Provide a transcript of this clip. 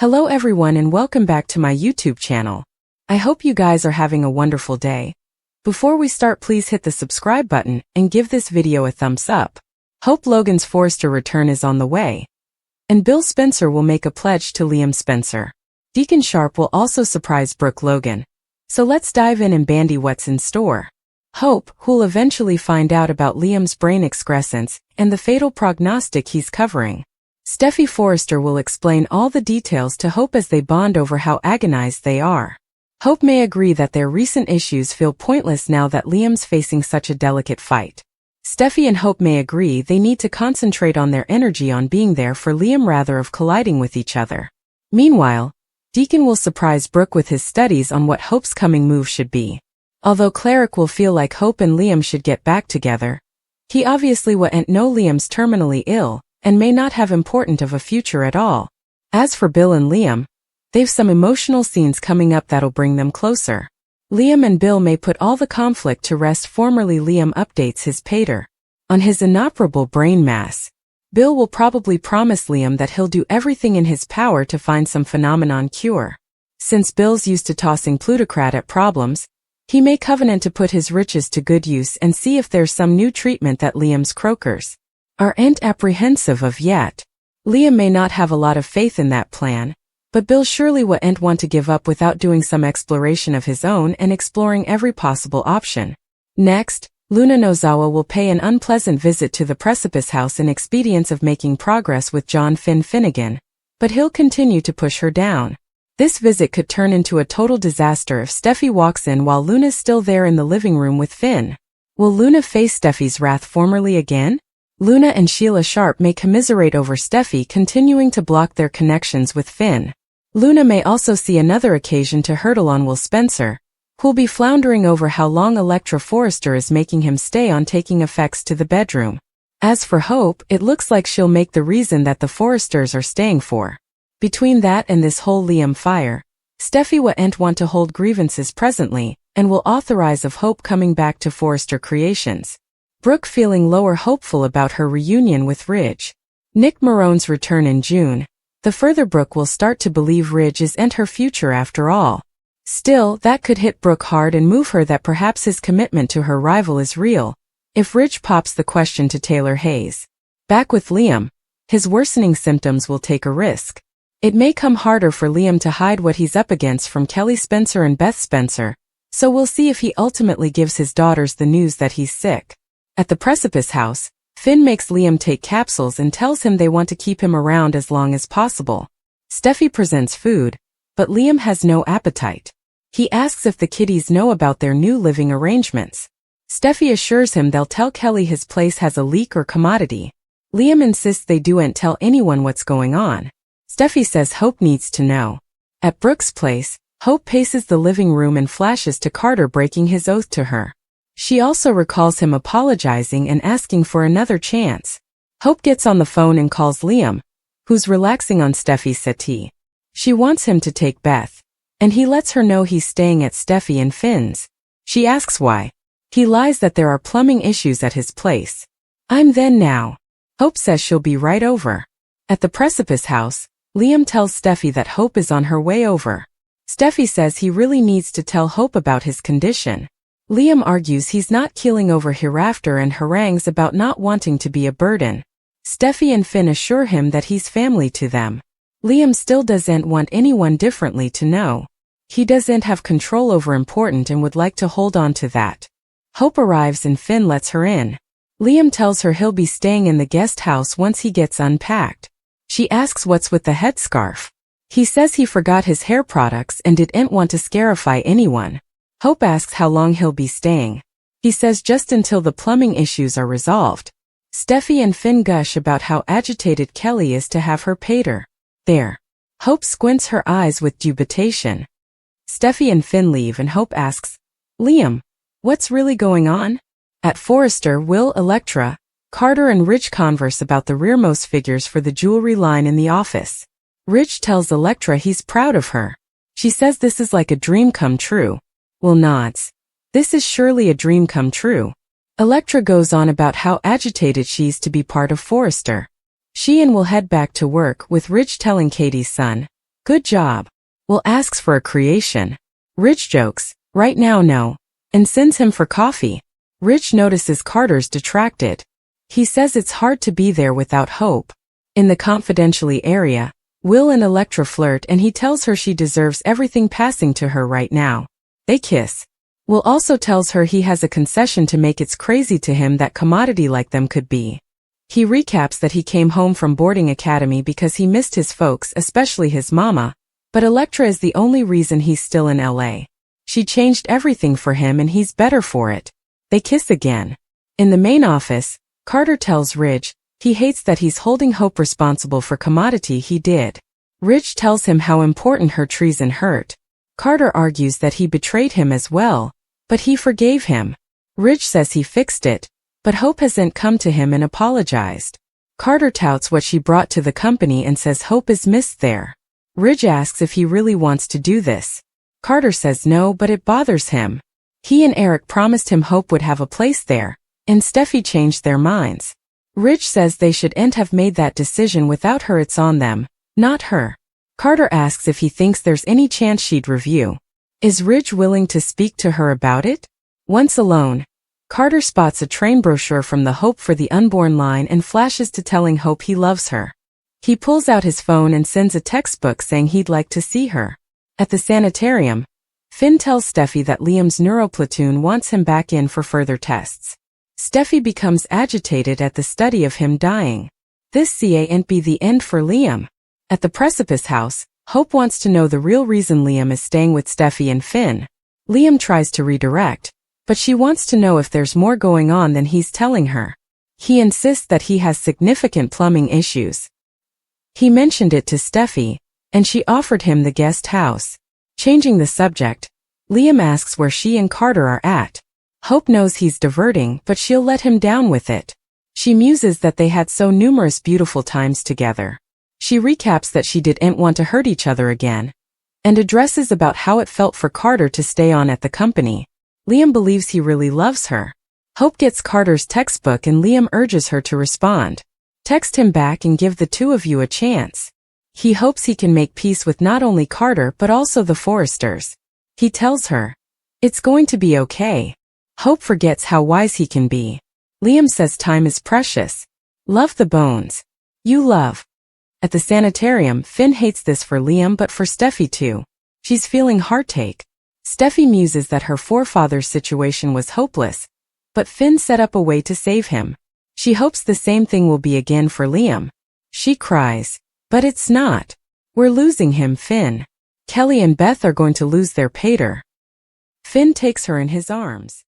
Hello everyone and welcome back to my YouTube channel. I hope you guys are having a wonderful day. Before we start, please hit the subscribe button and give this video a thumbs up. Hope Logan's Forrester return is on the way. And Bill Spencer will make a pledge to Liam Spencer. Deacon Sharp will also surprise Brooke Logan. So let's dive in and bandy what's in store. Hope, who'll eventually find out about Liam's brain excrescence and the fatal prognostic he's covering. Steffy Forrester will explain all the details to Hope as they bond over how agonized they are. Hope may agree that their recent issues feel pointless now that Liam's facing such a delicate fight. Steffy and Hope may agree they need to concentrate on their energy on being there for Liam rather of colliding with each other. Meanwhile, Deacon will surprise Brooke with his studies on what Hope's coming move should be. Although Cleric will feel like Hope and Liam should get back together, he obviously won't know Liam's terminally ill and may not have important of a future at all. As for Bill and Liam, they've some emotional scenes coming up that'll bring them closer. Liam and Bill may put all the conflict to rest. Formerly, Liam updates his pater on his inoperable brain mass. Bill will probably promise Liam that he'll do everything in his power to find some phenomenon cure. Since Bill's used to tossing plutocrat at problems, he may covenant to put his riches to good use and see if there's some new treatment that Liam's croakers aren't apprehensive of yet. Liam may not have a lot of faith in that plan, but Bill surely won't want to give up without doing some exploration of his own and exploring every possible option. Next, Luna Nozawa will pay an unpleasant visit to the Precipice House in expedience of making progress with John Finnegan, but he'll continue to push her down. This visit could turn into a total disaster if Steffy walks in while Luna's still there in the living room with Finn. Will Luna face Steffy's wrath formerly again? Luna and Sheila Sharp may commiserate over Steffy continuing to block their connections with Finn. Luna may also see another occasion to hurtle on Will Spencer, who'll be floundering over how long Elektra Forrester is making him stay on, taking effects to the bedroom. As for Hope, it looks like she'll make the reason that the Forresters are staying for. Between that and this whole Liam fire, Steffy won't want to hold grievances presently, and will authorize of Hope coming back to Forrester Creations. Brooke feeling lower hopeful about her reunion with Ridge. Nick Marone's return in June. The further Brooke will start to believe Ridge isn't her future after all. Still, that could hit Brooke hard and move her that perhaps his commitment to her rival is real, if Ridge pops the question to Taylor Hayes. Back with Liam, his worsening symptoms will take a risk. It may come harder for Liam to hide what he's up against from Kelly Spencer and Beth Spencer, so we'll see if he ultimately gives his daughters the news that he's sick. At the Precipice House, Finn makes Liam take capsules and tells him they want to keep him around as long as possible. Steffy presents food, but Liam has no appetite. He asks if the kiddies know about their new living arrangements. Steffy assures him they'll tell Kelly his place has a leak or commodity. Liam insists they don't tell anyone what's going on. Steffy says Hope needs to know. At Brooke's place, Hope paces the living room and flashes to Carter breaking his oath to her. She also recalls him apologizing and asking for another chance. Hope gets on the phone and calls Liam, who's relaxing on Steffy's settee. She wants him to take Beth, and he lets her know he's staying at Steffy and Finn's. She asks why. He lies that there are plumbing issues at his place. "I'm then now." Hope says she'll be right over. At the Precipice House, Liam tells Steffy that Hope is on her way over. Steffy says he really needs to tell Hope about his condition. Liam argues he's not keeling over hereafter and harangues about not wanting to be a burden. Steffy and Finn assure him that he's family to them. Liam still doesn't want anyone differently to know. He doesn't have control over important and would like to hold on to that. Hope arrives and Finn lets her in. Liam tells her he'll be staying in the guest house once he gets unpacked. She asks what's with the headscarf. He says he forgot his hair products and didn't want to scarify anyone. Hope asks how long he'll be staying. He says just until the plumbing issues are resolved. Steffy and Finn gush about how agitated Kelly is to have her pater there. Hope squints her eyes with dubitation. Steffy and Finn leave and Hope asks, "Liam, what's really going on?" At Forrester, Will, Elektra, Carter and Ridge converse about the rearmost figures for the jewelry line in the office. Ridge tells Elektra he's proud of her. She says this is like a dream come true. Will nods. This is surely a dream come true. Elektra goes on about how agitated she's to be part of Forrester. She and will head back to work with Ridge telling Katie's son, Good job. Will asks for a creation. Ridge jokes, right now no, and sends him for coffee. Ridge notices Carter's detracted. He says it's hard to be there without Hope. In the confidentially area, Will and Electra flirt and he tells her she deserves everything passing to her right now. They kiss. Will also tells her he has a concession to make. It's crazy to him that commodity like them could be. He recaps that he came home from boarding academy because he missed his folks, especially his mama, but Electra is the only reason he's still in LA. She changed everything for him and he's better for it. They kiss again. In the main office, Carter tells Ridge he hates that he's holding Hope responsible for commodity he did. Ridge tells him how important her treason hurt. Carter argues that he betrayed him as well, but he forgave him. Ridge says he fixed it, but Hope hasn't come to him and apologized. Carter touts what she brought to the company and says Hope is missed there. Ridge asks if he really wants to do this. Carter says no, but it bothers him. He and Eric promised him Hope would have a place there, and Steffy changed their minds. Ridge says they shouldn't have made that decision without her. It's on them, not her. Carter asks if he thinks there's any chance she'd review. Is Ridge willing to speak to her about it? Once alone, Carter spots a train brochure from the Hope for the Unborn line and flashes to telling Hope he loves her. He pulls out his phone and sends a textbook saying he'd like to see her. At the sanitarium, Finn tells Steffy that Liam's neuroplatoon wants him back in for further tests. Steffy becomes agitated at the study of him dying. This can't be the end for Liam. At the Precipice house, Hope wants to know the real reason Liam is staying with Steffy and Finn. Liam tries to redirect, but she wants to know if there's more going on than he's telling her. He insists that he has significant plumbing issues. He mentioned it to Steffy, and she offered him the guest house. Changing the subject, Liam asks where she and Carter are at. Hope knows he's diverting, but she'll let him down with it. She muses that they had so numerous beautiful times together. She recaps that she didn't want to hurt each other again, and addresses about how it felt for Carter to stay on at the company. Liam believes he really loves her. Hope gets Carter's textbook and Liam urges her to respond. Text him back and give the two of you a chance. He hopes he can make peace with not only Carter but also the Forresters. He tells her, it's going to be okay. Hope forgets how wise he can be. Liam says time is precious. Love the bones. You love. At the sanitarium, Finn hates this for Liam but for Steffy too. She's feeling heartache. Steffy muses that her forefather's situation was hopeless, but Finn set up a way to save him. She hopes the same thing will be again for Liam. She cries, but it's not. We're losing him, Finn. Kelly and Beth are going to lose their pater. Finn takes her in his arms.